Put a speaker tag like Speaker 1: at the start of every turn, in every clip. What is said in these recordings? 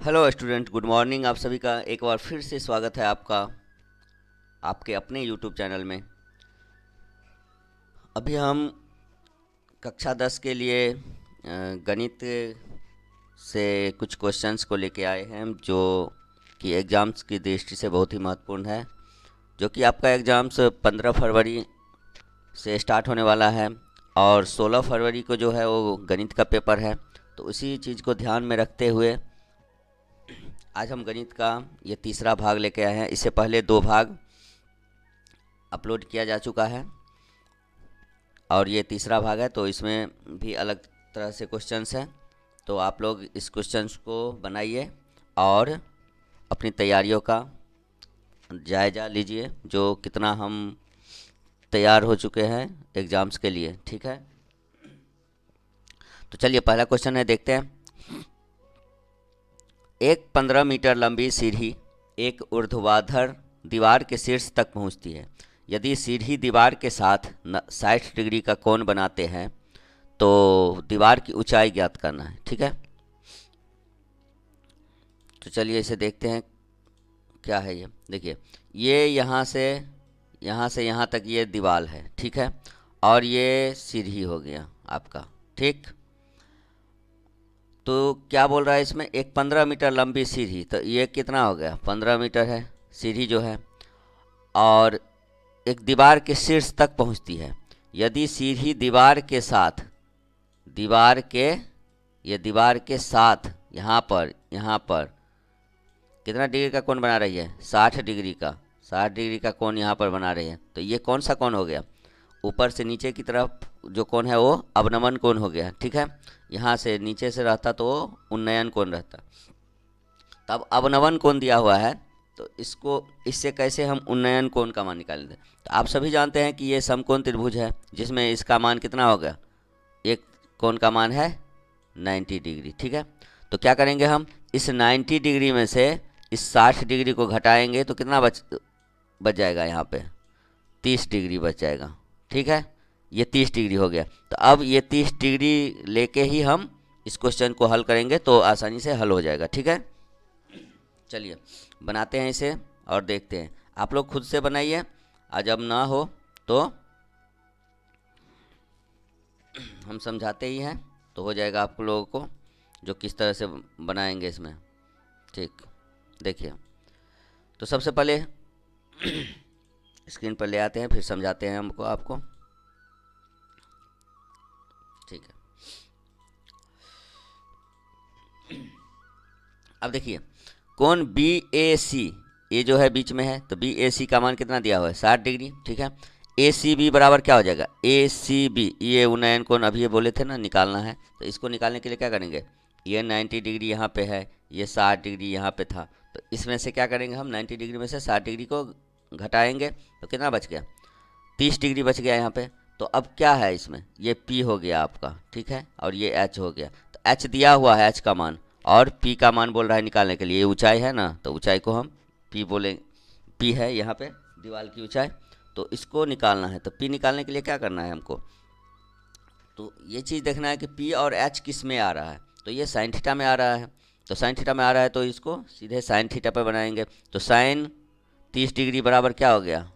Speaker 1: Hello student, good morning. आप सभी का एक बार फिर से स्वागत है आपका आपके अपने यूट्यूब चैनल में। अभी हम कक्षा 10 के लिए गणित से कुछ क्वेश्चंस को लेके आए हैं जो कि एग्ज़ाम्स की दृष्टि से बहुत ही महत्वपूर्ण है। जो कि आपका एग्ज़ाम्स 15 फरवरी से स्टार्ट होने वाला है और 16 फरवरी को जो है वो गणित का पेपर है। तो उसी चीज़ को ध्यान में रखते हुए आज हम गणित का ये तीसरा भाग लेके आए हैं। इससे पहले दो भाग अपलोड किया जा चुका है और ये तीसरा भाग है, तो इसमें भी अलग तरह से क्वेश्चंस हैं। तो आप लोग इस क्वेश्चंस को बनाइए और अपनी तैयारियों का जायज़ा लीजिए, जो कितना हम तैयार हो चुके हैं एग्ज़ाम्स के लिए। ठीक है, तो चलिए पहला क्वेश्चन है, देखते हैं। एक 15 मीटर लंबी सीढ़ी एक ऊर्ध्वाधर दीवार के शीर्ष तक पहुंचती है। यदि सीढ़ी दीवार के साथ 60 डिग्री का कोण बनाते हैं तो दीवार की ऊंचाई ज्ञात करना है। ठीक है, तो चलिए इसे देखते हैं क्या है ये। देखिए, ये यहाँ से यहाँ तक ये दीवार है। ठीक है, और ये सीढ़ी हो गया आपका। ठीक, तो क्या बोल रहा है इसमें, एक 15 मीटर लंबी सीढ़ी, तो ये कितना हो गया, 15 मीटर है सीढ़ी जो है, और एक दीवार के शीर्ष तक पहुंचती है। यदि सीढ़ी दीवार के साथ यहाँ पर कितना डिग्री का कोण बना रही है, 60 डिग्री का कोण यहाँ पर बना रही है। तो ये कौन सा कोण हो गया, ऊपर से नीचे की तरफ जो कोण है वो अवनमन कोण हो गया। ठीक है, यहाँ से नीचे से रहता तो वो उन्नयन कोण रहता। तब अवनमन कोण दिया हुआ है, तो इससे कैसे हम उन्नयन कोण का मान निकालेंगे। तो आप सभी जानते हैं कि ये समकोण त्रिभुज है, जिसमें इसका मान कितना हो गया, एक कोण का मान है 90 डिग्री। ठीक है, तो क्या करेंगे, हम इस 90 डिग्री में से इस 60 डिग्री को घटाएंगे तो कितना बच जाएगा, यहाँ पे 30 डिग्री बच जाएगा। ठीक है, ये 30 डिग्री हो गया। तो अब ये 30 डिग्री लेके ही हम इस क्वेश्चन को हल करेंगे, तो आसानी से हल हो जाएगा। ठीक है, चलिए बनाते हैं इसे और देखते हैं। आप लोग खुद से बनाइए, और जब ना हो तो हम समझाते ही हैं, तो हो जाएगा आप लोगों को जो किस तरह से बनाएंगे इसमें। ठीक, देखिए, तो सबसे पहले स्क्रीन पर ले आते हैं, फिर समझाते हैं हमको आपको। ठीक है, अब देखिए, कोण बी ए सी ये जो है बीच में है, तो बी ए सी का मान कितना दिया हुआ है, 60 डिग्री। ठीक है, ए सी बी बराबर क्या हो जाएगा, ए सी बी, ये उन्नयन कोण अभी ये बोले थे ना निकालना है, तो इसको निकालने के लिए क्या करेंगे, ये 90 डिग्री यहाँ पे है, ये 60 डिग्री यहाँ पे था, तो इसमें से क्या करेंगे, हम 90 डिग्री में से 60 डिग्री को घटाएंगे तो कितना बच गया, 30 डिग्री बच गया यहाँ पे। तो अब क्या है इसमें, ये P हो गया आपका। ठीक है, और ये H हो गया। तो H दिया हुआ है, H का मान, और P का मान बोल रहा है निकालने के लिए। ये ऊंचाई है ना, तो ऊंचाई को हम P बोलेंगे। P है यहाँ पे दीवार की ऊंचाई, तो इसको निकालना है। तो P निकालने के लिए क्या करना है हमको, तो ये चीज़ देखना है कि P और H किस में आ रहा है। तो ये साइन थीटा में आ रहा है, तो साइन थीटा में आ रहा है तो इसको सीधे साइन थीटा पर बनाएंगे। तो साइन 30 डिग्री बराबर क्या हो गया,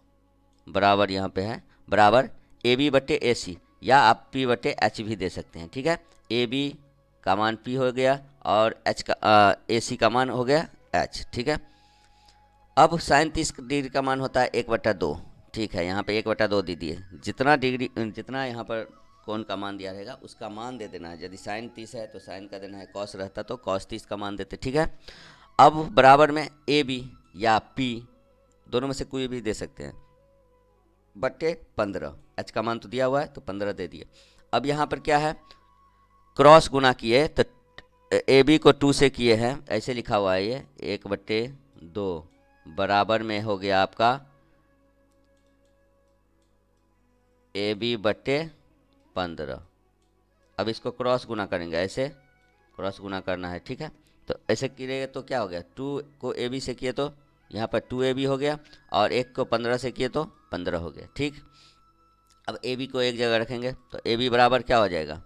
Speaker 1: बराबर यहाँ पे है, बराबर ए बी बटे ए सी, या आप पी बटे एच भी दे सकते हैं। ठीक है, ए बी का मान पी हो गया और एच का ए सी का मान हो गया एच। ठीक है, अब साइन 30 डिग्री का मान होता है 1/2। ठीक है, यहाँ पे 1/2 दे दिए, जितना यहाँ पर कोण का मान दिया रहेगा उसका मान दे देना है। यदि साइन 30 है तो साइन का देना है, कॉस रहता तो कॉस 30 का मान देते। ठीक है, अब बराबर में ए बी या पी दोनों में से कोई भी दे सकते हैं, बटे 15, एच का मान तो दिया हुआ है तो 15 दे दिए। अब यहाँ पर क्या है, क्रॉस गुना किए तो ए बी को 2 से किए हैं, ऐसे लिखा हुआ है ये 1/2 बराबर में हो गया आपका ए बी बटे 15। अब इसको क्रॉस गुना करेंगे, ऐसे क्रॉस गुना करना है। ठीक है, तो ऐसे किए तो क्या हो गया, 2 को ए बी से किए तो यहाँ पर 2ab हो गया, और 1 को 15 से किए तो 15 हो गया। ठीक, अब ab को एक जगह रखेंगे तो ab बराबर क्या हो जाएगा,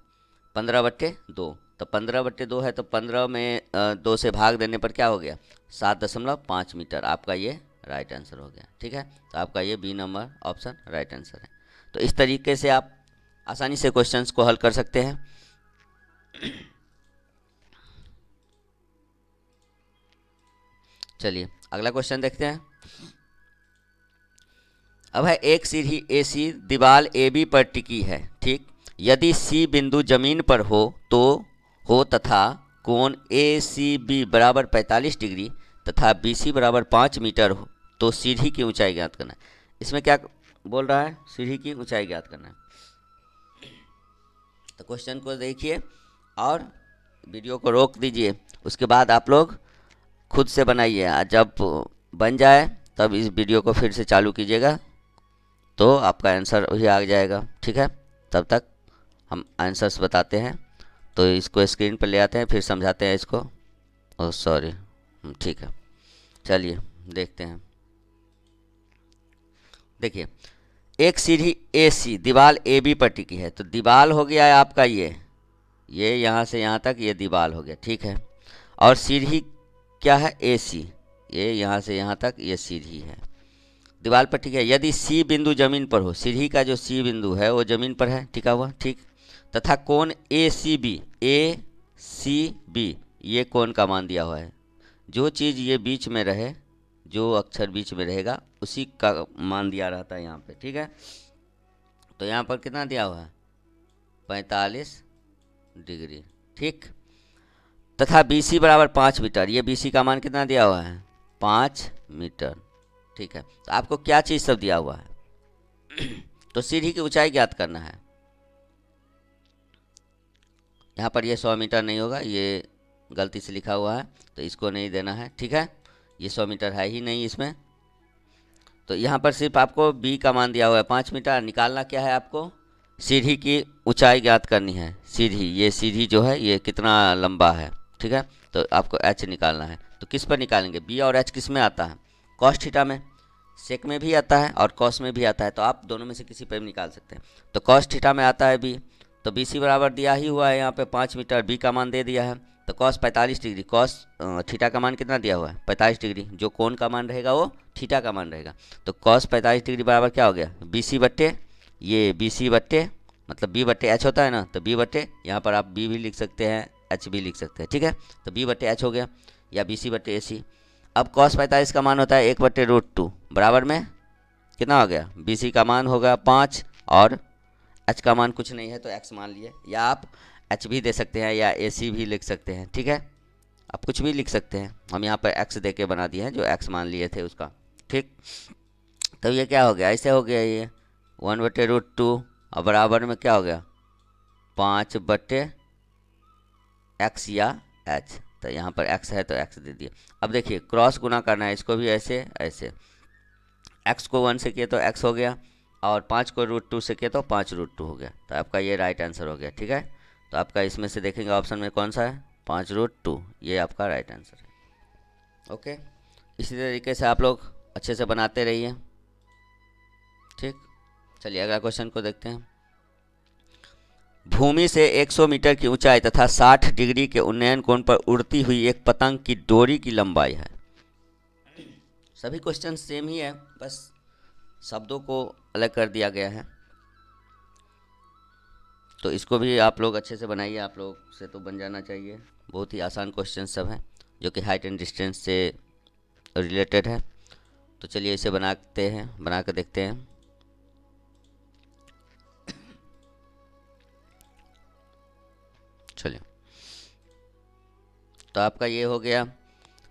Speaker 1: 15/2। तो 15/2 है, तो 15 में 2 से भाग देने पर क्या हो गया, 7.5 मीटर। आपका ये राइट आंसर हो गया। ठीक है, तो आपका ये B number option right answer है। तो इस तरीके से आप आसानी से क्वेश्चंस को हल कर सकते हैं। चलिए अगला क्वेश्चन देखते हैं। अब है एक सीढ़ी AC दीवार AB पर टिकी है। ठीक, यदि C बिंदु जमीन पर हो तथा कोण ACB बराबर 45 डिग्री तथा BC बराबर 5 मीटर हो तो सीढ़ी की ऊंचाई ज्ञात करना है। इसमें क्या बोल रहा है, सीढ़ी की ऊंचाई ज्ञात करना है। तो क्वेश्चन को देखिए और वीडियो को रोक दीजिए, उसके बाद आप लोग खुद से बनाइए। जब बन जाए तब इस वीडियो को फिर से चालू कीजिएगा तो आपका आंसर वही आ जाएगा। ठीक है, तब तक हम आंसर्स बताते हैं। तो इसको स्क्रीन पर ले आते हैं, फिर समझाते हैं इसको। ओह सॉरी, ठीक है, चलिए देखते हैं। देखिए, एक सीढ़ी AC दीवार AB पर टिकी है। तो दीवार हो गया है आपका ये यहाँ से यहाँ तक ये दीवार हो गया। ठीक है, और सीढ़ी क्या है, AC, ये यहाँ से यहाँ तक ये सीढ़ी है, दीवार पर। ठीक है, यदि C बिंदु जमीन पर हो, सीढ़ी का जो C बिंदु है वो जमीन पर है टिका हुआ। ठीक, तथा कोण ACB ये कोण का मान दिया हुआ है। जो चीज़ ये बीच में रहे, जो अक्षर बीच में रहेगा उसी का मान दिया रहता है यहाँ पे। ठीक है, तो यहाँ पर कितना दिया हुआ है, 45 डिग्री। ठीक, तथा BC बराबर 5 मीटर, ये BC का मान कितना दिया हुआ है, 5 मीटर। ठीक है, तो आपको क्या चीज़ सब दिया हुआ है, तो सीढ़ी की ऊंचाई ज्ञात करना है। यहाँ पर ये 100 मीटर नहीं होगा, ये गलती से लिखा हुआ है तो इसको नहीं देना है। ठीक है, ये 100 मीटर है ही नहीं इसमें। तो यहाँ पर सिर्फ आपको B का मान दिया हुआ है 5 मीटर। निकालना क्या है, आपको सीढ़ी की ऊंचाई ज्ञात करनी है। सीढ़ी, ये सीढ़ी जो है ये कितना लंबा है। ठीक है, तो आपको H निकालना है। तो किस पर निकालेंगे, B और H किस में आता है, कॉस थीटा में। सेक में भी आता है और कॉस में भी आता है, तो आप दोनों में से किसी पर भी निकाल सकते हैं। तो कॉस थीटा में आता है B, तो BC बराबर दिया ही हुआ है यहाँ पे 5 मीटर, B का मान दे दिया है। तो कॉस 45 डिग्री, कॉस थीटा का मान कितना दिया हुआ है, 45 डिग्री। जो कोण का मान रहेगा वो थीटा का मान रहेगा। तो कॉस 45 डिग्री बराबर क्या हो गया, BC बट्टे ये BC बट्टे, मतलब B बट्टे H होता है ना, तो B बट्टे, यहाँ पर आप B भी लिख सकते हैं, H भी लिख सकते हैं। ठीक है, तो B बट्टे H हो गया या BC बट्टे AC। अब कॉस 45 का मान होता है 1/√2 बराबर में कितना हो गया, BC का मान होगा 5 और H का मान कुछ नहीं है तो X मान लिए, या आप H भी दे सकते हैं या AC भी लिख सकते हैं। ठीक है, आप कुछ भी लिख सकते हैं। हम यहाँ पर X दे के बना दिए हैं, जो X मान लिए थे उसका। ठीक, तो ये क्या हो गया, ऐसे हो गया ये 1/√2 और बराबर में क्या हो गया 5/X या H। तो यहाँ पर X है तो X दे दिया। अब देखिए क्रॉस गुना करना है, इसको भी ऐसे ऐसे, X को 1 से किए तो X हो गया और 5 को √2 से किए तो 5√2 हो गया। तो आपका ये राइट आंसर हो गया। ठीक है, तो आपका इसमें से देखेंगे ऑप्शन में कौन सा है, 5√2, ये आपका राइट आंसर है। ओके, इसी तरीके से आप लोग अच्छे से बनाते रहिए। ठीक, चलिए अगला क्वेश्चन को देखते हैं। भूमि से 100 मीटर की ऊंचाई तथा 60 डिग्री के उन्नयन कोण पर उड़ती हुई एक पतंग की डोरी की लंबाई है। सभी क्वेश्चन सेम ही है, बस शब्दों को अलग कर दिया गया है। तो इसको भी आप लोग अच्छे से बनाइए, आप लोग से तो बन जाना चाहिए। बहुत ही आसान क्वेश्चन सब हैं जो कि हाइट एंड डिस्टेंस से रिलेटेड है। तो चलिए इसे बनाते हैं, बना कर देखते हैं। चलिए, तो आपका ये हो गया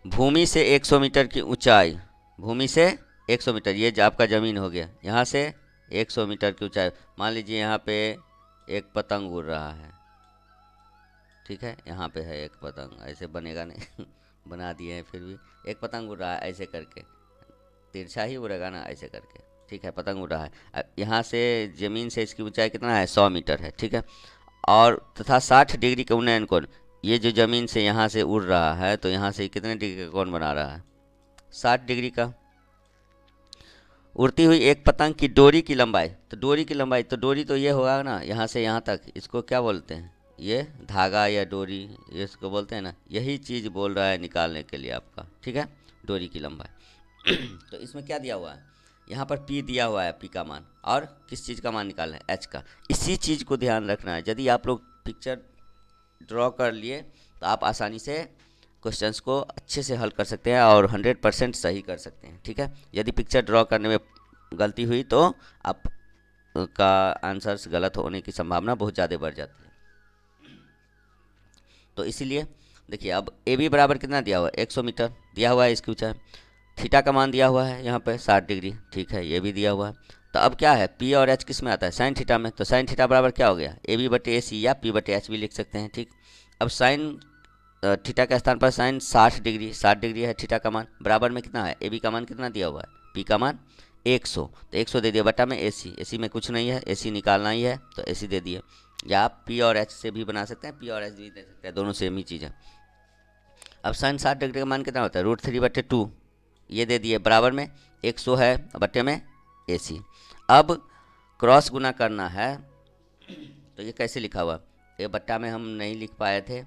Speaker 1: भूमि से 100 मीटर की ऊंचाई, भूमि से 100 मीटर, ये आपका ज़मीन हो गया। यहाँ से 100 मीटर की ऊंचाई, मान लीजिए यहाँ पे एक पतंग उड़ रहा है। ठीक है, यहाँ पे है एक पतंग, ऐसे बनेगा नहीं बना दिए हैं, फिर भी एक पतंग उड़ रहा है ऐसे करके, तिरछा ही उड़ेगा ना ऐसे करके। ठीक है, पतंग उड़ रहा है। यहाँ से ज़मीन से इसकी ऊंचाई कितना है, 100 मीटर है। ठीक है, और तथा 60 डिग्री का उन्नयन कोण, ये जो ज़मीन से यहाँ से उड़ रहा है तो यहाँ से कितने डिग्री का कोण बना रहा है, 60 डिग्री का। उड़ती हुई एक पतंग की डोरी की लंबाई, तो डोरी की लंबाई, तो डोरी तो ये होगा ना यहाँ से यहाँ तक, इसको क्या बोलते हैं, ये धागा या डोरी, ये इसको बोलते हैं ना, यही चीज़ बोल रहा है निकालने के लिए आपका, ठीक है, डोरी की लंबाई। तो इसमें क्या दिया हुआ है, यहाँ पर पी दिया हुआ है, पी का मान, और किस चीज़ का मान निकालना है, एच का। इसी चीज़ को ध्यान रखना है। यदि आप लोग पिक्चर ड्रॉ कर लिए तो आप आसानी से क्वेश्चंस को अच्छे से हल कर सकते हैं और 100% सही कर सकते हैं, ठीक है। यदि पिक्चर ड्रॉ करने में गलती हुई तो आप का आंसर्स गलत होने की संभावना बहुत ज़्यादा बढ़ जाती है। तो इसीलिए देखिए, अब ए बी बराबर कितना दिया हुआ है, 100 मीटर दिया हुआ है, इसकी ऊंचाई, थीटा का मान दिया हुआ है यहाँ पे 60 डिग्री, ठीक है, ये भी दिया हुआ है। तो अब क्या है, पी और एच किस में आता है, साइन थीटा में। तो साइन थीटा बराबर क्या हो गया, ए बी बटे ए सी, या पी बटे एच भी लिख सकते हैं, ठीक। अब साइन थीटा के स्थान पर साइन 60 डिग्री, 60 डिग्री है थीटा का मान, बराबर में कितना है, ए बी का मान कितना दिया हुआ है, पी का मान 100, तो 100 दे दिया बटा में ए सी में कुछ नहीं है, ए सी निकालना ही है तो ए सी दे दिए। या आप पी और एच से भी बना सकते हैं, पी और एच भी दे सकते हैं, दोनों सेम ही चीज़ है। अब साइन 60 डिग्री का मान कितना होता है, √3/2, ये दे दिए, बराबर में 100 है बटे में ए सी। अब क्रॉस गुना करना है, तो ये कैसे लिखा हुआ, ये बट्टा में हम नहीं लिख पाए थे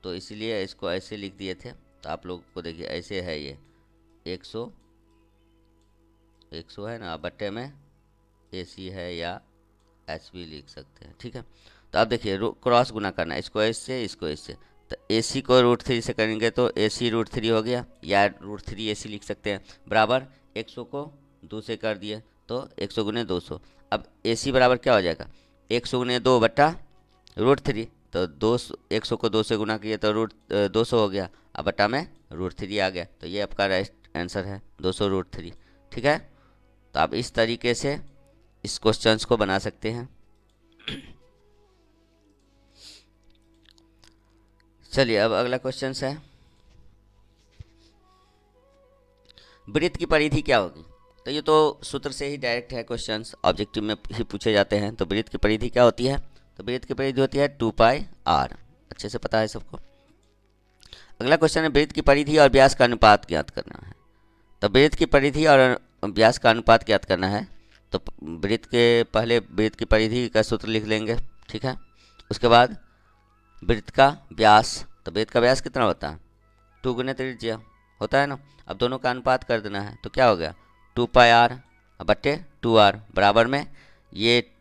Speaker 1: तो इसलिए इसको ऐसे लिख दिए थे। तो आप लोग को देखिए ऐसे है, ये 100 है ना, बट्टे में ए सी है, या एच भी लिख सकते हैं, ठीक है। तो अब देखिए क्रॉस गुना करना है, इसको इससे, इसको इससे। तो ए सी को √3 से करेंगे तो ए सी √3 हो गया, या √3 ए सी लिख सकते हैं, बराबर 100 को 2 से कर दिए तो 100 गुने 200। अब ए सी बराबर क्या हो जाएगा, 100 गुने 2 बट्टा √3, तो 200, 100 को 2 से गुना किए तो √200 हो गया, अब बट्टा में √3 आ गया। तो ये आपका राइट आंसर है 200√3, ठीक है। तो आप इस तरीके से इस क्वेश्चंस को बना सकते हैं। चलिए अब अगला क्वेश्चन है, वृत्त की परिधि क्या होगी। तो ये तो सूत्र से ही डायरेक्ट है, क्वेश्चंस ऑब्जेक्टिव में ही पूछे जाते हैं। तो वृत्त की परिधि क्या होती है, तो वृत्त की परिधि होती है 2πr, अच्छे से पता है सबको। अगला क्वेश्चन है, वृत्त की परिधि और व्यास का अनुपात ज्ञात करना है। तो वृत्त की परिधि और व्यास का अनुपात ज्ञात करना है, तो वृत्त के पहले वृत्त की परिधि का सूत्र लिख लेंगे, ठीक है। उसके बाद वृत्त का व्यास, तो वृत्त का व्यास कितना होता है, 2 गुने त्रिज्या होता है ना। अब दोनों का अनुपात कर देना है, तो क्या हो गया 2πr बट्टे 2r, बराबर में ये,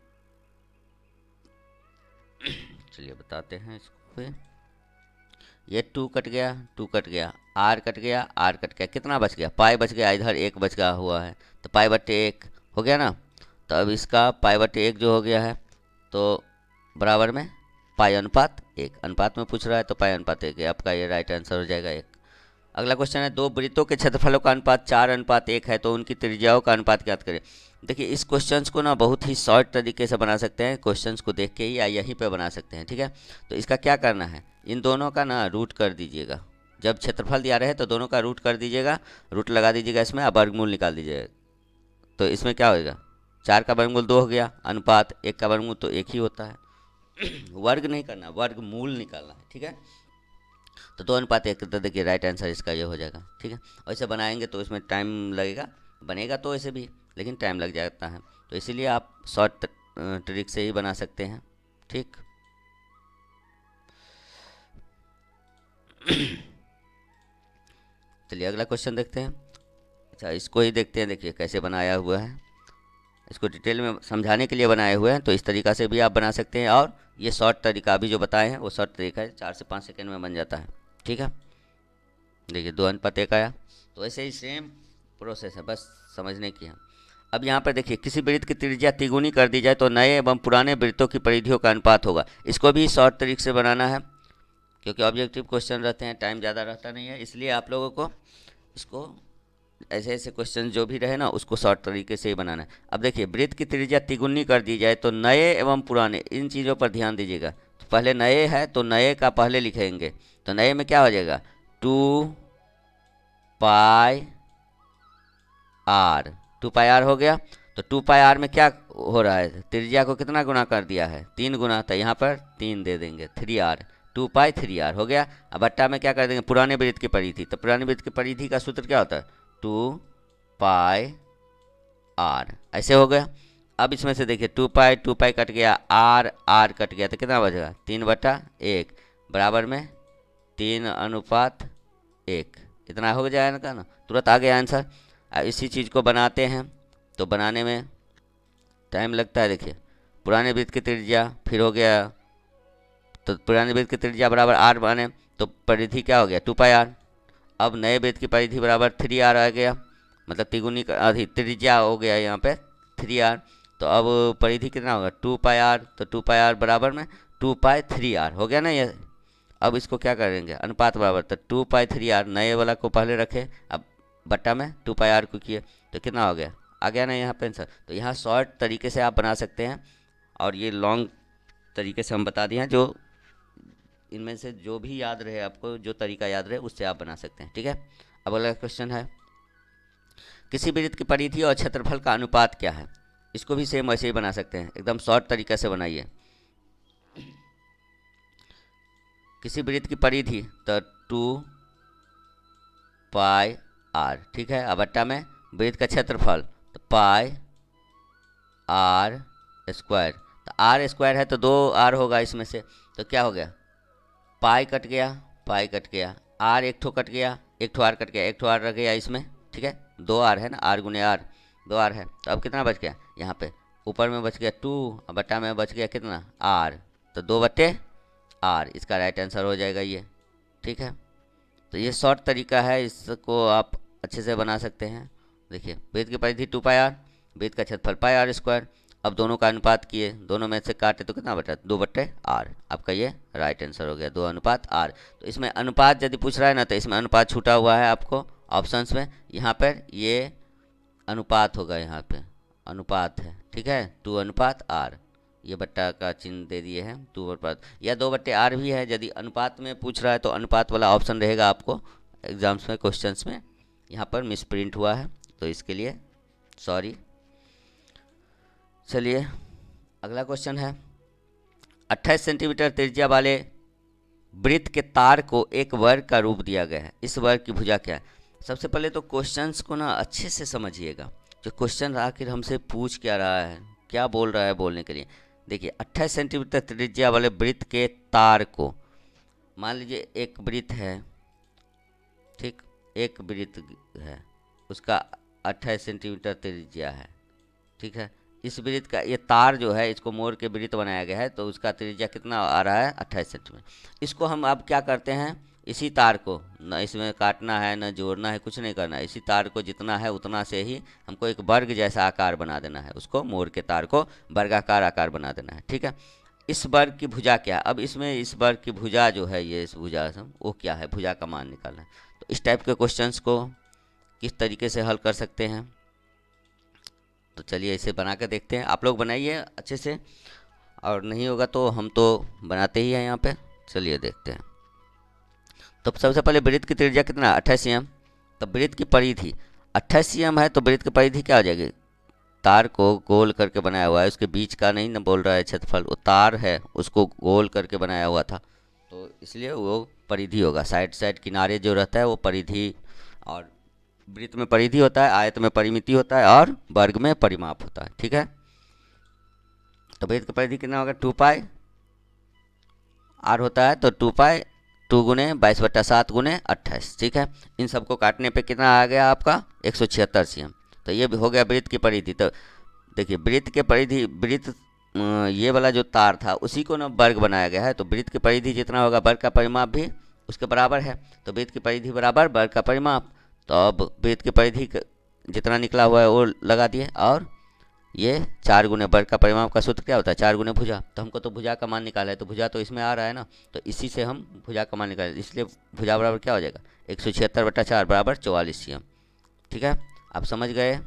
Speaker 1: चलिए बताते हैं इसको पे, ये 2 कट गया, 2 कट गया, r कट गया, r कट गया, कितना बच गया, पाई बच गया, इधर 1 बच गया हुआ है, तो पाई बट्टे 1 हो गया ना। तो अब इसका पाई बट्टे 1 जो हो गया है, तो बराबर में पाई अनुपात 1, अनुपात में पूछ रहा है तो पाई अनुपात 1 है, आपका ये राइट आंसर हो जाएगा 1। अगला क्वेश्चन है, दो वृत्तों के क्षेत्रफलों का अनुपात 4:1 है, तो उनकी त्रिज्याओं का अनुपात ज्ञात करें। देखिए इस क्वेश्चंस को ना बहुत ही शॉर्ट तरीके से बना सकते हैं, क्वेश्चंस को देख के ही या यहीं पे बना सकते हैं, ठीक है। तो इसका क्या करना है, इन दोनों का ना रूट कर दीजिएगा, जब क्षेत्रफल दिया रहे तो दोनों का रूट कर दीजिएगा, रूट लगा दीजिएगा इसमें, अब वर्गमूल निकाल दीजिएगा। तो इसमें क्या होगा, 4 का वर्गमूल 2 हो गया, अनुपात 1 का वर्गमूल तो 1 ही होता है। वर्ग नहीं करना, वर्गमूल निकालना है, ठीक है। तो 2:1, तो देखिए राइट आंसर इसका ये हो जाएगा, ठीक है। वैसे बनाएंगे तो इसमें टाइम लगेगा, बनेगा तो ऐसे भी, लेकिन टाइम लग जाता है, तो इसीलिए आप शॉर्ट ट्रिक से ही बना सकते हैं, ठीक। चलिए अगला क्वेश्चन देखते हैं। अच्छा इसको ही देखते हैं, देखिए कैसे बनाया हुआ है, इसको डिटेल में समझाने के लिए बनाए हुए हैं, तो इस तरीक़ा से भी आप बना सकते हैं। और ये शॉर्ट तरीका अभी जो बताए हैं वो शॉर्ट तरीका है, 4 से 5 सेकंड में बन जाता है, ठीक है। देखिए 2:1 आया, तो ऐसे ही सेम प्रोसेस है, बस समझने की है। अब यहाँ पर देखिए, किसी वृत्त की त्रिज्या तिगुनी कर दी जाए तो नए एवं पुराने वृत्तों की परिधियों का अनुपात होगा। इसको भी शॉर्ट तरीके से बनाना है, क्योंकि ऑब्जेक्टिव क्वेश्चन रहते हैं, टाइम ज़्यादा रहता नहीं है, इसलिए आप लोगों को इसको ऐसे ऐसे क्वेश्चन जो भी रहे ना उसको शॉर्ट तरीके से ही बनाना है। अब देखिए, वृत्त की त्रिज्या तिगुनी कर दी जाए तो नए एवं पुराने, इन चीज़ों पर ध्यान दीजिएगा। तो पहले नए है तो नए का पहले लिखेंगे, तो नए में क्या हो जाएगा 2πr हो गया। तो 2πr में क्या हो रहा है, त्रिज्या को कितना गुना कर दिया है, 3 गुना, तो यहाँ पर 3 दे देंगे, 3r, 2π3r हो गया। अब बट्टा में क्या कर देंगे, पुराने वृत्त की परिधि, तो पुराने वृत्त की परिधि का सूत्र क्या होता है 2πr, ऐसे हो गया। अब इसमें से देखिए 2 पाई कट गया, आर कट गया, तो कितना बचेगा 3/1 बराबर में 3:1। इतना हो जाएगा ना, तुरंत आ गया आंसर। अब इसी चीज़ को बनाते हैं तो बनाने में टाइम लगता है। देखिए पुराने वृत्त की त्रिज्या फिर हो गया, तो पुराने वृत्त की त्रिज्या बराबर आर बने, तो परिधि क्या हो गया 2πr। अब नए वृत्त की परिधि बराबर 3r आ गया, मतलब तिगुनी का आधी त्रिज्या हो गया यहाँ पे 3r। तो अब परिधि कितना होगा 2πr, तो 2πr बराबर में 2π3r हो गया ना ये। अब इसको क्या करेंगे अनुपात बराबर, तो 2π3r नए वाला को पहले रखे, अब बट्टा में 2πr को किए, तो कितना हो गया आ गया ना यहाँ पे आंसर। तो यहाँ शॉर्ट तरीके से आप बना सकते हैं, और ये लॉन्ग तरीके से हम बता दिए हैं, जो इनमें से जो भी याद रहे आपको, जो तरीका याद रहे उससे आप बना सकते हैं। ठीक है, अब अगला क्वेश्चन है, किसी वृत्त की परिधि और क्षेत्रफल का अनुपात क्या है। इसको भी सेम वैसे ही बना सकते हैं, एकदम शॉर्ट तरीका से बनाइए। किसी वृत्त की परिधि तो 2πr, ठीक है। अब बट्टा में वृत्त का क्षेत्रफल तो πr², तो r² है तो 2r होगा इसमें से, तो क्या हो गया पाई कट गया, आर एक ठो कट गया, एक ठो आर कट गया, एक ठो आर रह गया इसमें, ठीक है। 2r है ना, r गुने आर 2r है, तो अब कितना बच गया यहाँ पे, ऊपर में बच गया 2, और बट्टा में बच गया कितना r, तो 2/r इसका राइट आंसर हो जाएगा ये। ठीक है, तो ये शॉर्ट तरीका है, इसको आप अच्छे से बना सकते हैं। देखिए वृत्त की परिधि 2πr, वृत्त का क्षेत्रफल πr², अब दोनों का अनुपात किए, दोनों में से काटे तो कितना बचा 2/r, आपका ये राइट आंसर हो गया 2:r। तो इसमें अनुपात यदि पूछ रहा है ना, तो इसमें अनुपात छूटा हुआ है आपको ऑप्शंस में, यहाँ पर ये अनुपात होगा, यहाँ पे अनुपात है, ठीक है 2:r, ये बट्टा का चिन्ह दे दिए हैं 2 या 2/r भी है। यदि अनुपात में पूछ रहा है तो अनुपात वाला ऑप्शन रहेगा आपको एग्जाम्स में, क्वेश्चंस में, यहाँ पर मिस प्रिंट हुआ है तो इसके लिए सॉरी। चलिए अगला क्वेश्चन है, 28 सेंटीमीटर त्रिज्या वाले वृत्त के तार को एक वर्ग का रूप दिया गया है, इस वर्ग की भुजा क्या है। सबसे पहले तो क्वेश्चंस को ना अच्छे से समझिएगा, जो क्वेश्चन आखिर हमसे पूछ क्या रहा है, क्या बोल रहा है बोलने के लिए। देखिए 28 सेंटीमीटर त्रिज्या वाले वृत्त के तार को, मान लीजिए एक वृत्त है, ठीक, एक वृत्त है, उसका 28 सेंटीमीटर त्रिज्या है, ठीक है। इस वृत्त का ये तार जो है, इसको मोड़ के वृत्त बनाया गया है, तो उसका त्रिज्या कितना आ रहा है 28 सेंटीमीटर। इसको हम अब क्या करते हैं, इसी तार को न इसमें काटना है न जोड़ना है, कुछ नहीं करना है, इसी तार को जितना है उतना से ही हमको एक वर्ग जैसा आकार बना देना है, उसको मोड़ के तार को वर्गाकार आकार बना देना है, ठीक है। इस वर्ग की भुजा क्या है, अब इसमें इस वर्ग की भुजा जो है, ये इस भुजा वो क्या है, भुजा का मान निकालना है। तो इस टाइप के क्वेश्चंस को किस तरीके से हल कर सकते हैं, तो चलिए इसे बना कर देखते हैं। आप लोग बनाइए अच्छे से, और नहीं होगा तो हम तो बनाते ही हैं यहाँ पे। चलिए देखते हैं। तो सबसे पहले वृत्त की त्रिज्या कितना 28 cm, तो वृत्त की परिधि 28 cm है, तो वृत्त की परिधि क्या हो जाएगी, तार को गोल करके बनाया हुआ है, उसके बीच का नहीं ना बोल रहा है क्षेत्रफल, वो तार है उसको गोल करके बनाया हुआ था, तो इसलिए वो परिधि होगा। साइड साइड किनारे जो रहता है वो परिधि, और वृत्त में परिधि होता है, आयत में परिमिति होता है, और वर्ग में परिमाप होता है, ठीक है। तो वृत्त की परिधि कितना होगा 2πr होता है, तो 2 गुने 22/7 गुने 28, ठीक है। इन सबको काटने पे कितना आ गया आपका 176 cm। तो ये भी हो गया वृत्त की परिधि। तो देखिए वृत्त के परिधि, वृत्त ये वाला जो तार था उसी को ना वर्ग बनाया गया है, तो वृत्त की परिधि जितना होगा वर्ग का परिमाप भी उसके बराबर है, तो वृत्त की परिधि बराबर वर्ग का परिमाप। तो अब वृत्त की परिधि जितना निकला हुआ है वो लगा दिए, और ये 4 गुने वर्ग का परिमाप का सूत्र क्या होता है 4 गुने भुजा। तो हमको तो भुजा का मान निकाला है, तो भुजा तो इसमें आ रहा है ना, तो इसी से हम भुजा का मान निकालें, इसलिए भुजा बराबर क्या हो जाएगा 176/4 बराबर 44 cm, ठीक है। आप समझ गए,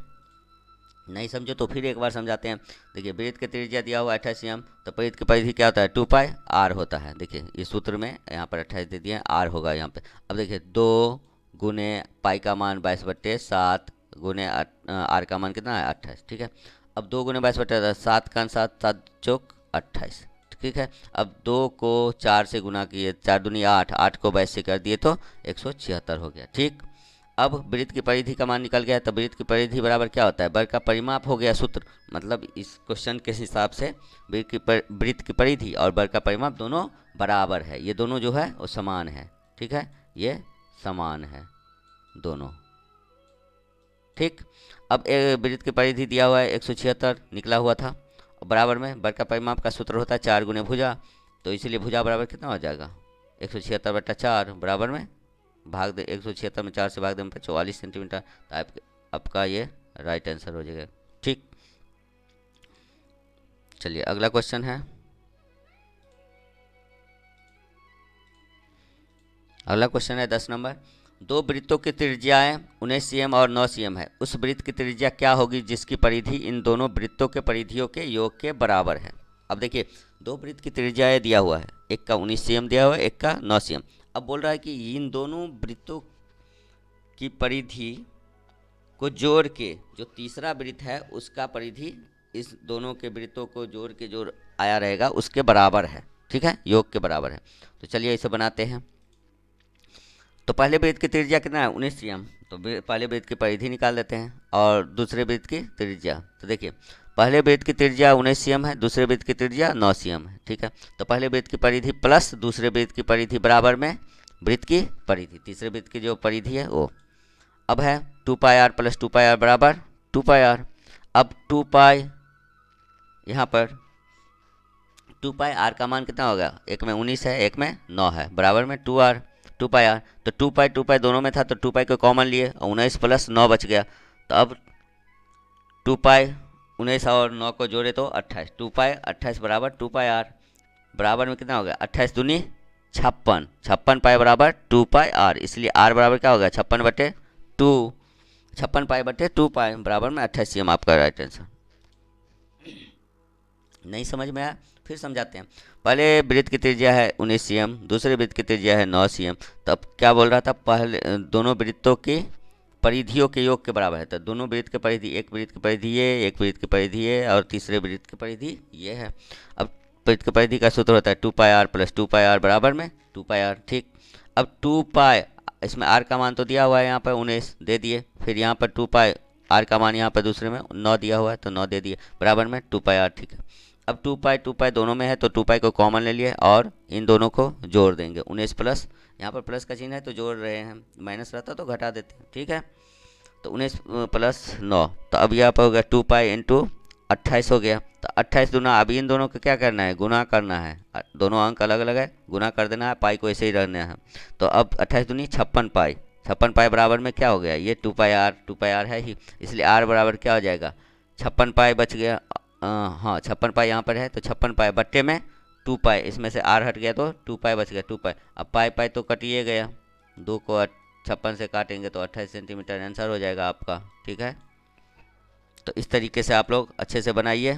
Speaker 1: नहीं समझो तो फिर एक बार समझाते हैं। देखिए वृत्त की त्रिज्या दिया हुआ 28 cm, तो वृत्त की परिधि क्या होता है 2πr होता है। देखिए इस सूत्र में यहाँ पर 28 दे दिए, r होगा यहाँ पे। अब देखिए 2 गुने पाई का मान 22/7 गुने r का मान कितना है 28, ठीक है। अब 2 गुने 22/7 का 7 चौक 28, ठीक है। अब 2 को 4 से गुना किए, 4 दूनी 8, 8 को 22 से कर दिए तो 176 हो गया, ठीक। अब वृत्त की परिधि का मान निकल गया, तो वृत्त की परिधि बराबर क्या होता है, वर्ग का परिमाप हो गया सूत्र। मतलब इस क्वेश्चन के हिसाब से वृत्त की परिधि और वर्ग का परिमाप दोनों बराबर है, ये दोनों जो है वो समान है। ठीक है, ये समान है दोनों। ठीक, अब वृत्त की परिधि दिया हुआ है 176 निकला हुआ था, बराबर में वर्ग का परिमाप का सूत्र होता है 4 गुने भुजा, तो इसीलिए भुजा बराबर कितना हो जाएगा 176/4, बराबर में भाग दे 176 में 4 से भाग देने पर 44 सेंटीमीटर। तो आपका ये राइट आंसर हो जाएगा। ठीक, चलिए अगला क्वेश्चन है। अगला क्वेश्चन है 10 नंबर। दो वृत्तों की त्रिज्याएं 19 cm और 9 cm है, उस वृत्त की त्रिज्या क्या होगी जिसकी परिधि इन दोनों वृत्तों के परिधियों के योग के बराबर है। अब देखिए, दो वृत्त की त्रिज्याएं दिया हुआ है, एक का 19 cm दिया हुआ है, एक का 9 cm। अब बोल रहा है कि इन दोनों वृत्तों की परिधि को जोड़ के जो तीसरा वृत्त है उसका परिधि इस दोनों के वृत्तों को जोड़ के जो आया रहेगा उसके बराबर है। ठीक है, योग के बराबर है। तो चलिए इसे बनाते हैं। तो पहले वृत्त की त्रिज्या कितना है 19 cm, तो पहले वृत्त की परिधि निकाल देते हैं और दूसरे वृत्त की त्रिज्या। तो देखिए, पहले वृत्त की त्रिज्या 19 cm है, दूसरे वृत्त की त्रिज्या 9 cm है। ठीक है, तो पहले वृत्त की परिधि प्लस दूसरे वृत्त की परिधि बराबर में वृत्त की परिधि, तीसरे वृत्त की जो परिधि है वो। अब है 2πr प्लस 2πr बराबर 2πr। अब 2π यहाँ पर 2πr का मान कितना होगा, एक में 19 है एक में 9 है, बराबर में 2r 2πr। तो 2π दोनों में था तो 2π को कॉमन लिए और 19 प्लस 9 बच गया। तो अब 2π 19 और 9 को जोड़े तो 28, 2π 28 बराबर 2πr, बराबर में कितना हो गया 28 दूनी 56, 56π बराबर 2πr। इसलिए r बराबर क्या होगा 56/2, 56π/2π बराबर में 28 cm आपका राइट आंसर। नहीं समझ में आया, फिर समझाते हैं। पहले वृत्त की त्रिज्या है 19 cm, दूसरे वृत्त की त्रिज्या है 9 cm। तब क्या बोल रहा था, पहले दोनों वृत्तों की परिधियों के योग के बराबर है। तो दोनों वृत्त की परिधि, एक वृत्त की परिधि ये, एक वृत्त की परिधि ये और तीसरे वृत्त की परिधि ये है। अब वृत्त की परिधि का सूत्र होता है 2πr प्लस 2πr बराबर में 2πr। ठीक, अब 2π इसमें r का मान तो दिया हुआ है यहाँ पर 19 दे दिए, फिर यहाँ पर 2π r का मान यहाँ पर दूसरे में 9 दिया हुआ है तो 9 दे दिए, बराबर में 2πr। ठीक है, अब 2π दोनों में है तो 2π को कॉमन ले लिए और इन दोनों को जोड़ देंगे। 19 प्लस, यहाँ पर प्लस का चिन्ह है तो जोड़ रहे हैं, माइनस रहता तो घटा देते हैं। ठीक है, तो 19 प्लस 9, तो अब यहाँ पर हो गया 2π इंटू 28 हो गया। तो 28 दूना, अभी इन दोनों को क्या करना है, गुना करना है, दोनों अंक अलग अलग है, गुना कर देना है, पाई को ऐसे ही रहना है। तो अब 28 दूनी 56π, 56π बराबर में क्या हो गया, ये 2πr है ही, इसलिए r बराबर क्या हो जाएगा 56π बच गया। हाँ 56π यहाँ पर है तो 56π बट्टे में 2π, इसमें से r हट गया तो 2π बच गया 2π। अब पाई तो कटिए गया, 2 को 56 से काटेंगे तो 28 सेंटीमीटर आंसर हो जाएगा आपका। ठीक है, तो इस तरीके से आप लोग अच्छे से बनाइए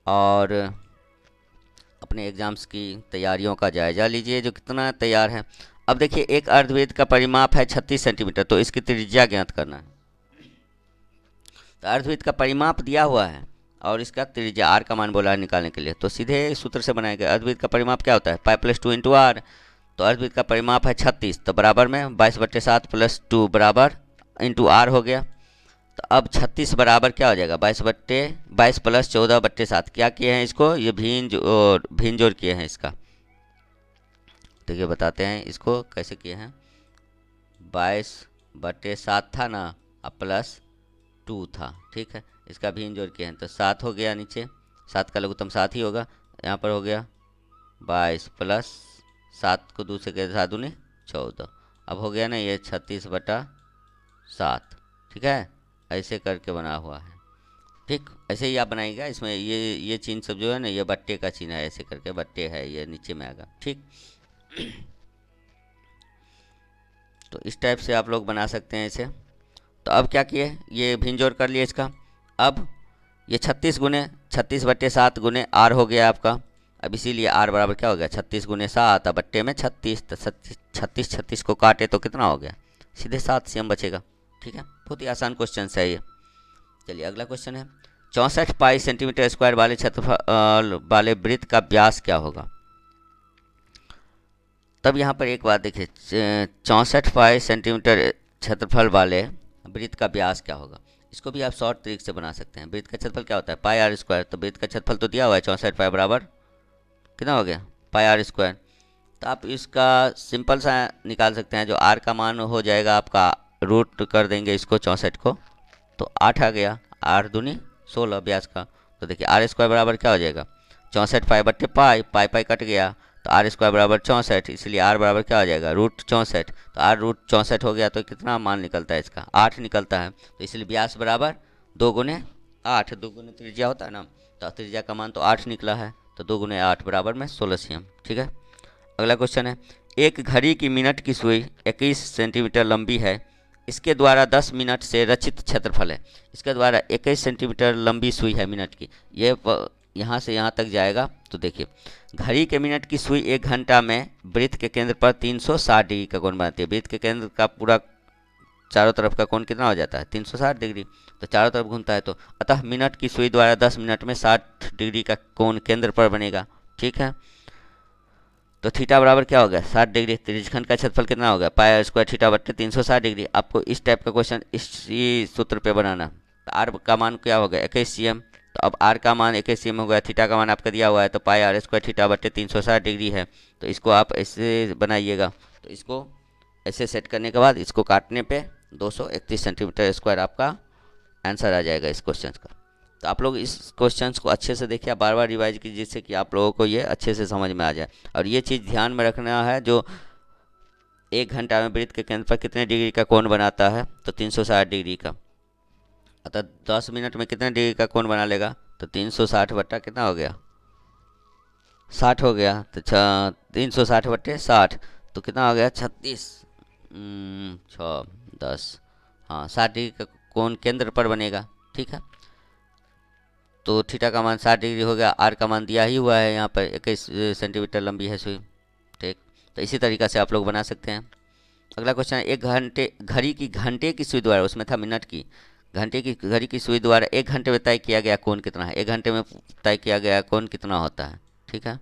Speaker 1: और अपने एग्ज़ाम्स की तैयारियों का जायज़ा लीजिए जो कितना तैयार है। अब देखिए, एक अर्धवृत्त का परिमाप है 36 सेंटीमीटर, तो इसकी त्रिज्या ज्ञात करना है। तो अर्धवृत्त का परिमाप दिया हुआ है और इसका त्रिज्या r का मान बोला है निकालने के लिए, तो सीधे सूत्र से बनाएंगे। अर्धवृत्त का परिमाप क्या होता है पाई प्लस 2 इंटू r, तो अर्धवृत्त का परिमाप है 36, तो बराबर में 22/7 प्लस 2 बराबर इंटू r हो गया। तो अब 36 बराबर क्या हो जाएगा 22 प्लस 14/7, क्या किए हैं इसको, ये भिन्न जोड़ किए हैं इसका। देखिए बताते हैं इसको कैसे किए हैं, 22/7 था ना, अब प्लस 2 था। ठीक है, इसका भिन्न जोड़ किए हैं तो 7 हो गया, नीचे 7 का लघुत्तम 7 ही होगा, यहाँ पर हो गया 22 प्लस 7 को दूसरे के 7 दूनी 14, अब हो गया ना ये 36/7। ठीक है, ऐसे करके बना हुआ है। ठीक, ऐसे ही आप बनाइएगा। इसमें ये चिन्ह सब जो है ना, ये बट्टे का चिन्ह है, ऐसे करके बट्टे है, ये नीचे में आएगा। ठीक, तो इस टाइप से आप लोग बना सकते हैं इसे। तो अब क्या किए, ये भिन्न जोड़ कर लिए इसका। अब ये 36/7 गुने r हो गया आपका। अब इसीलिए r बराबर क्या हो गया 36 × 7 बट्टे में 36, तो 36 को काटे तो कितना हो गया, सीधे 7 cm बचेगा। ठीक है, बहुत ही आसान क्वेश्चन है ये। चलिए अगला क्वेश्चन है 64 पाई सेंटीमीटर स्क्वायर वाले क्षेत्रफल वाले वृत्त का व्यास क्या होगा। तब यहाँ पर एक बात देखिए, 64 पाई सेंटीमीटर क्षेत्रफल वाले वृत्त का व्यास क्या होगा। इसको भी आप शॉर्ट तरीके से बना सकते हैं। वृत्त का क्षेत्रफल क्या होता है, पाई आर स्क्वायर। तो वृत्त का क्षेत्रफल तो दिया हुआ है 64 पाई बराबर कितना हो गया, पाई आर स्क्वायर। तो आप इसका सिंपल सा निकाल सकते हैं। जो आर का मान हो जाएगा आपका, रूट कर देंगे इसको 64 को, तो 8 आ गया। आठ दूनी 16 व्यास का। तो देखिए आर स्क्वायर बराबर क्या हो जाएगा, 64 पाई बट्टे पाई, पाई पाई कट गया, तो आर स्क्वायर बराबर 64, इसलिए आर बराबर क्या हो जाएगा, रूट 64। तो आर रूट 64 हो गया, तो कितना मान निकलता है इसका, 8 निकलता है। तो इसलिए व्यास बराबर 2 गुने 8, 2 गुने त्रिज्या होता है ना, तो त्रिज्या का मान तो 8 निकला है, तो 2 गुने 8 बराबर में 16 cm। ठीक है, अगला क्वेश्चन है, एक घड़ी की मिनट की सुई 21 सेंटीमीटर लंबी है, इसके द्वारा 10 मिनट से रचित क्षेत्रफल है। इसके द्वारा 21 सेंटीमीटर लंबी सुई है मिनट की, ये यहाँ से यहाँ तक जाएगा। तो देखिए घड़ी के मिनट की सुई 1 घंटा में वृत्त के केंद्र पर 360 डिग्री का कोण बनाती है। वृत्त के केंद्र का पूरा चारों तरफ का कोण कितना हो जाता है, 360 डिग्री। तो चारों तरफ घूमता है, तो अतः मिनट की सुई द्वारा 10 मिनट में 60 डिग्री का कोण केंद्र पर बनेगा। ठीक है, तो थीटा बराबर क्या हो गया, 60 डिग्री। त्रिज्यखंड का क्षेत्रफल कितना हो गया, पाई आर स्क्वायर थीटा बट्टे 360 डिग्री। आपको इस टाइप का क्वेश्चन इसी सूत्र पे बनाना। तो आर का मान क्या हो गया, 21 cm। तो अब आर का मान 21 cm हो गया, थीटा का मान आपका दिया हुआ है, तो पाई आर स्क्वायर थीटा बट्टे 360 डिग्री है। तो इसको आप ऐसे बनाइएगा। तो इसको ऐसे सेट करने के बाद इसको काटने पे 231 सेंटीमीटर स्क्वायर आपका आंसर आ जाएगा इस क्वेश्चन का। तो आप लोग इस क्वेश्चंस को अच्छे से देखिए, बार बार रिवाइज कीजिए, जिससे कि आप लोगों को ये अच्छे से समझ में आ जाए। और ये चीज़ ध्यान में रखना है, जो 1 घंटा में वृत्त के केंद्र पर कितने डिग्री का कोण बनाता है, तो 360 डिग्री का। अतः 10 मिनट में कितने डिग्री का कोण बना लेगा, तो 360 बट्टा कितना हो गया, 60 हो गया। तो 360 बट्टे 60, तो कितना हो गया, 36 6 10, हाँ 60 डिग्री का कोण केंद्र पर बनेगा। ठीक है, तो थीटा का मान 60 डिग्री हो गया। आर का मान दिया ही हुआ है यहाँ पर, 21 सेंटीमीटर लंबी है सुई। ठीक, तो इसी तरीक़ा से आप लोग बना सकते हैं। अगला क्वेश्चन है, एक घंटे घड़ी की घंटे की सुई द्वारा, उसमें था मिनट की, घंटे की घड़ी की सुई द्वारा 1 घंटे में तय किया गया कोण कितना है। 1 घंटे में तय किया गया कोण कितना होता है। ठीक है,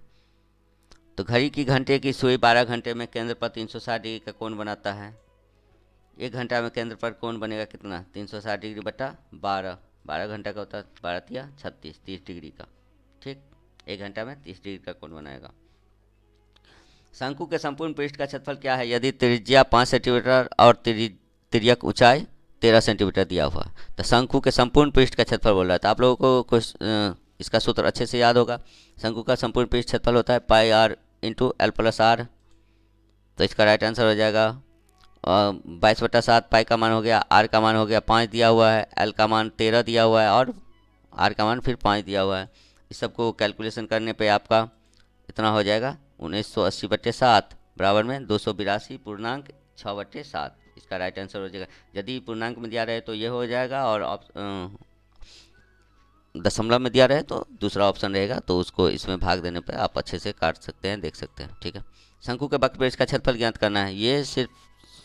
Speaker 1: तो घड़ी की घंटे की सुई 12 घंटे में केंद्र पर 360 डिग्री का कोण बनाता है। 1 घंटा में केंद्र पर कोण बनेगा कितना, 360 डिग्री बटा 12, 12 घंटा का होता है, 12 तिया 36, 30 डिग्री का। ठीक, 1 घंटा में 30 डिग्री का कोण बनाएगा। शंकु के संपूर्ण पृष्ठ का क्षेत्रफल क्या है, यदि त्रिज्या 5 सेंटीमीटर और तिर्यक ऊंचाई 13 सेंटीमीटर दिया हुआ है। तो शंकु के संपूर्ण पृष्ठ का क्षेत्रफल बोल रहा था। आप लोगों को कुछ इसका सूत्र अच्छे से याद होगा। शंकु का संपूर्ण पृष्ठ क्षेत्रफल होता है pi R into L plus R. तो इसका राइट आंसर हो जाएगा 22/7। पाई का मान हो गया, आर का मान हो गया 5 दिया हुआ है, एल का मान 13 दिया हुआ है, और आर का मान फिर 5 दिया हुआ है। इस सबको कैलकुलेशन करने पे आपका इतना हो जाएगा 1980/7 बराबर में 282.6/7। इसका राइट आंसर हो जाएगा। यदि पूर्णांक में दिया रहे तो ये हो जाएगा, और दशमलव में दिया रहे तो दूसरा ऑप्शन रहेगा। तो उसको इसमें भाग देने पर आप अच्छे से काट सकते हैं, देख सकते हैं। ठीक है, शंकु के वक्रपृष्ठ का क्षेत्रफल ज्ञात करना है। ये सिर्फ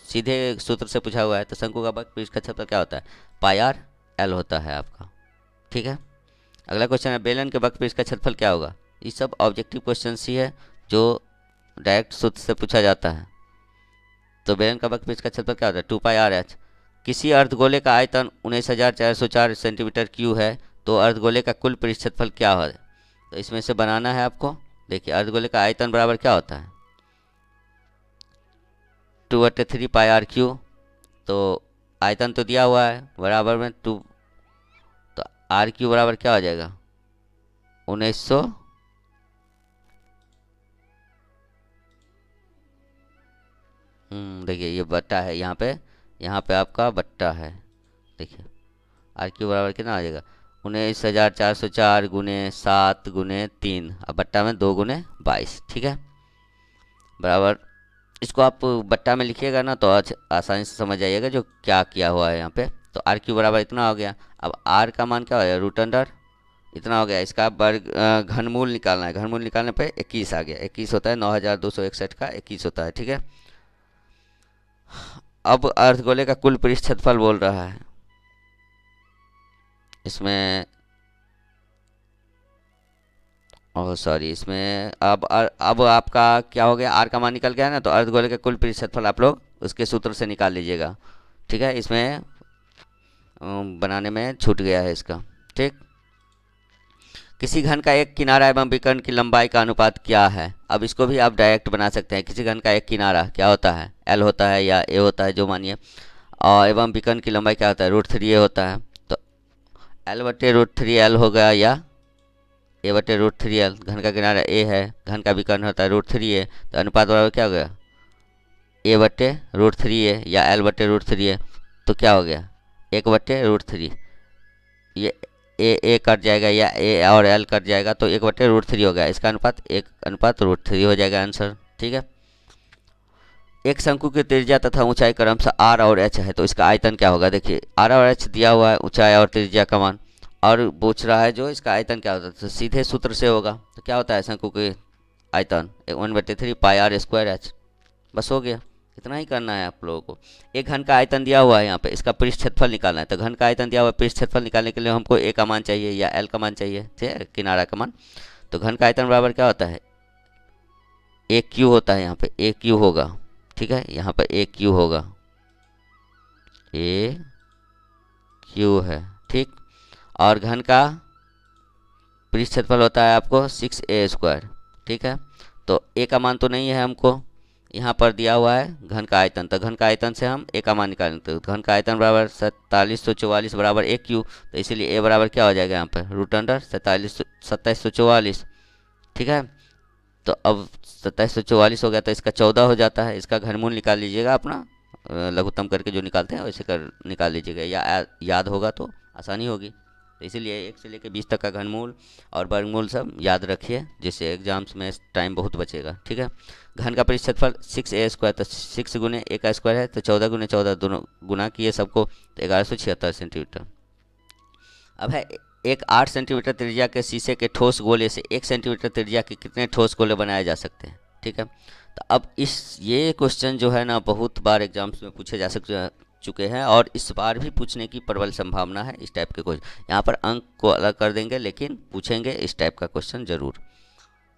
Speaker 1: सीधे सूत्र से पूछा हुआ है। तो शंकु का वक्रपृष्ठ का क्षेत्रफल क्या होता है, पाई आर एल होता है आपका। ठीक है, अगला क्वेश्चन है, बेलन के वक्रपृष्ठ का क्षेत्रफल क्या होगा। ये सब ऑब्जेक्टिव क्वेश्चन ही है जो डायरेक्ट सूत्र से पूछा जाता है। तो बेलन का वक्रपृष्ठ का क्षेत्रफल क्या होता है, 2 पाई आर एच। किसी अर्धगोले का आयतन 19,404 सेंटीमीटर क्यू है, तो अर्धगोले का कुल पृष्ठ क्षेत्रफल क्या है। तो इसमें से बनाना है आपको। देखिए अर्धगोले का आयतन बराबर क्या होता है, 2/3 पाई आर क्यू। तो आयतन तो दिया हुआ है बराबर में 2, तो आर क्यू बराबर क्या हो जाएगा 1900, देखिए ये बट्टा है यहाँ पे आपका बट्टा है। देखिए आर क्यू बराबर कितना आ जाएगा 19,404 गुने 7 गुने 3, अब बट्टा में 2 गुने 22। ठीक है, बराबर इसको आप बट्टा में लिखिएगा ना, तो आज आसानी से समझ जाइएगा जो क्या किया हुआ है यहाँ पे। तो आर क्यू बराबर इतना हो गया। अब आर का मान क्या हो गया, रूट अंडर इतना हो गया। इसका वर्ग घनमूल निकालना है। घनमूल निकालने पे 21 आ गया। 21 होता है 9,261 का 21 होता है। ठीक है, अब अर्धगोले का कुल पृष्ठ क्षेत्रफल बोल रहा है। इसमें सॉरी, इसमें अब आपका क्या हो गया, आर का मान निकल गया ना, तो अर्धगोले का कुल पृष्ठ क्षेत्रफल आप लोग उसके सूत्र से निकाल लीजिएगा। ठीक है, इसमें बनाने में छूट गया है इसका। ठीक, किसी घन का एक किनारा एवं विकर्ण की लंबाई का अनुपात क्या है? अब इसको भी आप डायरेक्ट बना सकते हैं। किसी घन का एक किनारा क्या होता है? एल होता है या ए होता है जो मानिए, और एवं विकर्ण की लंबाई क्या होता है? √3 होता है। तो एल बटे √3 एल हो गया, या ए बटे √3 एल। घन का किनारा ए है, घन का विकर्ण होता है √3 ए, तो अनुपात बराबर क्या हो गया? ए बटे √3 ए या एल बटे √3 ए। तो क्या हो गया? 1/√3। ये ए कट जाएगा या ए और एल कट जाएगा, तो 1/√3 हो गया। इसका अनुपात 1/√3 हो जाएगा आंसर। ठीक है, एक शंकु की त्रिज्या तथा ऊंचाई क्रमशः आर और एच है, तो इसका आयतन क्या होगा? देखिए आर और एच दिया हुआ है, ऊंचाई और त्रिज्या का मान, और पूछ रहा है जो इसका आयतन क्या होता है, तो सीधे सूत्र से होगा। तो क्या होता है शंकु के आयतन? 1/3 पाई आर स्क्वायर एच। बस हो गया, इतना ही करना है आप लोगों को। एक घन का आयतन दिया हुआ है, यहाँ पे इसका पृष्ठ क्षेत्रफल निकालना है। तो घन का आयतन दिया हुआ है, पृष्ठ क्षेत्रफल निकालने के लिए हमको ए का मान चाहिए या एल का मान चाहिए, ठीक है, किनारा का मान। तो घन का आयतन बराबर क्या होता है? ए क्यू होता है, यहाँ पे ए क्यू होगा। ठीक है, यहाँ पर ए क्यू होगा, ए क्यू है। ठीक, और घन का पृष्ठ क्षेत्रफल होता है आपको 6a²। ठीक है, तो ए का मान तो नहीं है हमको, यहाँ पर दिया हुआ है घन का आयतन। तो घन का आयतन से हम ए का मान निकालेंगे। तो घन का आयतन बराबर 4744 बराबर ए क्यू। तो इसीलिए ए बराबर क्या हो जाएगा यहाँ पर? √2744। ठीक है, तो अब 2744 हो गया, तो इसका 14 हो जाता है। इसका घनमूल निकाल लीजिएगा अपना, लघुत्तम करके जो निकालते हैं वैसे कर निकाल लीजिएगा, या याद होगा तो आसानी होगी। तो इसीलिए 1 से लेकर 20 तक का घनमूल और वर्गमूल सब याद रखिए, जिससे एग्जाम्स में टाइम बहुत बचेगा। ठीक है, घन का पृष्ठ क्षेत्रफल 6a², तो 6 गुने ए का स्क्वायर है, तो 14 गुने 14 दोनों गुना किए सबको, तो 1176 सेंटीमीटर। अब है एक 8 सेंटीमीटर त्रिज्या के शीशे के ठोस गोले से 1 सेंटीमीटर त्रिज्या के कितने ठोस गोले बनाए जा सकते हैं? ठीक है, तो अब ये क्वेश्चन जो है ना बहुत बार एग्जाम्स में पूछे जा चुके हैं, और इस बार भी पूछने की प्रबल संभावना है इस टाइप के क्वेश्चन। यहाँ पर अंक को अलग कर देंगे, लेकिन पूछेंगे इस टाइप का क्वेश्चन जरूर।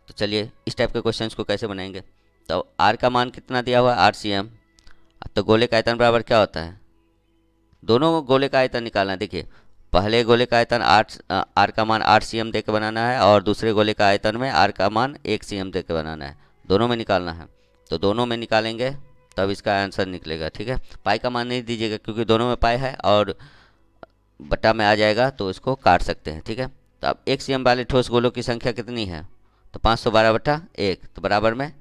Speaker 1: तो चलिए इस टाइप के क्वेश्चन को कैसे बनाएंगे। तो आर का मान कितना दिया हुआ है? 8 cm। तो गोले का आयतन बराबर क्या होता है? दोनों गोले का आयतन निकालना है। देखिए पहले गोले का आयतन आर का मान 8 cm दे के बनाना है, और दूसरे गोले का आयतन में आर का मान 1 cm दे के बनाना है। दोनों में निकालना है। तो दोनों में निकालेंगे तब इसका आंसर निकलेगा। ठीक है, पाई का मान नहीं दीजिएगा क्योंकि दोनों में पाई है, और बटा में आ जाएगा तो इसको काट सकते हैं। ठीक है, तो अब 1 cm वाले ठोस गोलों की संख्या कितनी है? तो 512/1, तो बराबर में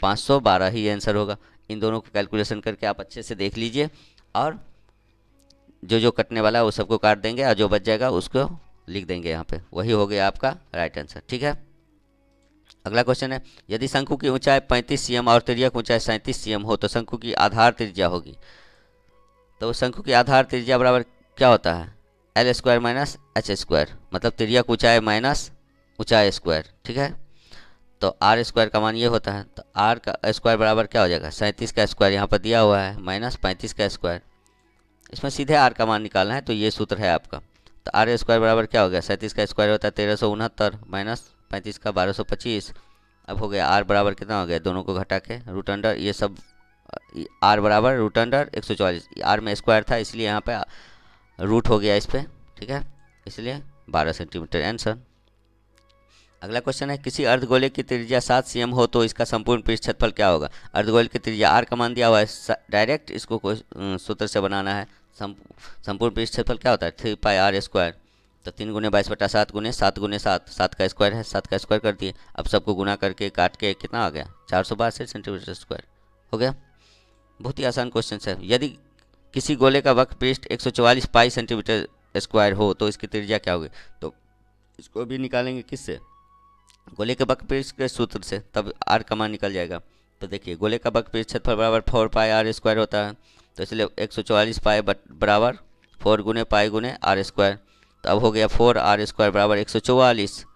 Speaker 1: 512 ही आंसर होगा। इन दोनों को कैलकुलेशन करके आप अच्छे से देख लीजिए, और जो जो कटने वाला है वो सबको काट देंगे, और जो बच जाएगा उसको लिख देंगे यहाँ पे। वही हो गया आपका राइट आंसर। ठीक है, अगला क्वेश्चन है, यदि शंकु की ऊंचाई 35 cm और तिर्यक ऊंचाई 37 cm हो तो शंकु की आधार त्रिज्या होगी। तो शंकु की आधार त्रिज्या बराबर क्या होता है? L² - H², मतलब तिर्यक ऊंचाई माइनस ऊंचाई स्क्वायर। ठीक है, तो R² का मान ये होता है। तो R का स्क्वायर बराबर क्या हो जाएगा? 37 का स्क्वायर यहाँ पर दिया हुआ है माइनस 35 का स्क्वायर। इसमें सीधे R का मान निकालना है, तो ये सूत्र है आपका। तो R² बराबर क्या हो गया? 37 का स्क्वायर होता है 1369 माइनस 35 का 1225। अब हो गया R बराबर कितना हो गया? दोनों को घटा के √ ये सब R बराबर √144। R में स्क्वायर था इसलिए यहाँ पे रूट हो गया इस पर। ठीक है, इसलिए 12 सेंटीमीटर आंसर। अगला क्वेश्चन है, किसी अर्धगोले की त्रिज्या 7 cm हो तो इसका संपूर्ण पृष्ठ क्षेत्रफल क्या होगा? अर्धगोले की त्रिज्या R का मान दिया हुआ है, डायरेक्ट इसको सूत्र से बनाना है। संपूर्ण पृष्ठ क्षेत्रफल क्या होता है? 3 पाई R²। तो 3 गुने 22/7 गुने 7 गुने 7, 7 का स्क्वायर है, 7 का स्क्वायर कर दिए। अब सबको गुना करके काट के कितना आ गया? 462 सेंटीमीटर स्क्वायर हो गया। बहुत ही आसान क्वेश्चन है। यदि किसी गोले का वक्र पृष्ठ 144 पाई सेंटीमीटर स्क्वायर हो तो इसकी त्रिज्या क्या होगी? तो इसको भी निकालेंगे किससे? गोले के वक्र पृष्ठ के सूत्र से, तब R का मान निकल जाएगा। तो देखिए गोले का वक्र पृष्ठ क्षेत्रफल बराबर 4 पाई R² होता है, तो इसलिए 144 पाई बराबर 4 गुने पाई गुने R²। तो अब हो गया 4R² बराबर 144,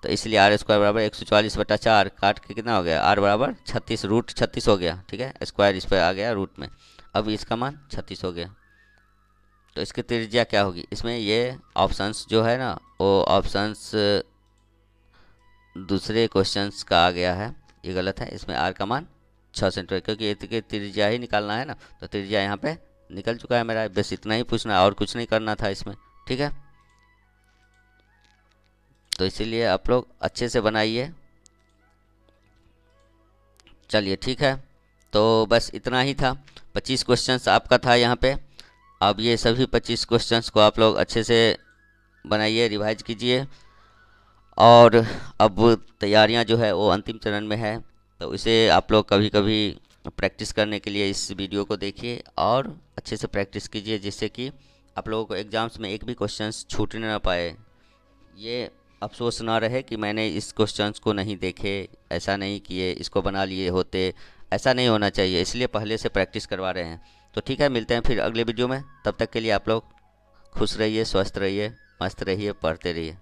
Speaker 1: तो इसलिए R² बराबर 144/4, काट के कितना हो गया? R बराबर 36, √36 हो गया। ठीक है, स्क्वायर इस पर आ गया रूट में, अब इसका मान 36 हो गया। तो इसकी त्रिज्या क्या होगी? इसमें ये ऑप्शंस जो है ना, वो ऑप्शंस दूसरे क्वेश्चंस का आ गया है, ये गलत है। इसमें R का मान 6 सेंटीमीटर, क्योंकि इसकी त्रिज्या ही निकालना है ना, तो त्रिज्या यहाँ पे निकल चुका है मेरा, बस इतना ही पूछना और कुछ नहीं करना था इसमें, ठीक है। तो इसीलिए आप लोग अच्छे से बनाइए। चलिए ठीक है, तो बस इतना ही था। 25 क्वेश्चंस आपका था यहाँ पे। अब ये सभी 25 क्वेश्चंस को आप लोग अच्छे से बनाइए, रिवाइज कीजिए। और अब तैयारियां जो है वो अंतिम चरण में है, तो इसे आप लोग कभी कभी प्रैक्टिस करने के लिए इस वीडियो को देखिए और अच्छे से प्रैक्टिस कीजिए, जिससे कि आप लोगों को एग्ज़ाम्स में एक भी क्वेश्चंस छूटने ना पाए। ये अफसोस ना रहे कि मैंने इस क्वेश्चंस को नहीं देखे, ऐसा नहीं किए, इसको बना लिए होते, ऐसा नहीं होना चाहिए। इसलिए पहले से प्रैक्टिस करवा रहे हैं। तो ठीक है, मिलते हैं फिर अगले वीडियो में। तब तक के लिए आप लोग खुश रहिए, स्वस्थ रहिए, मस्त रहिए, पढ़ते रहिए।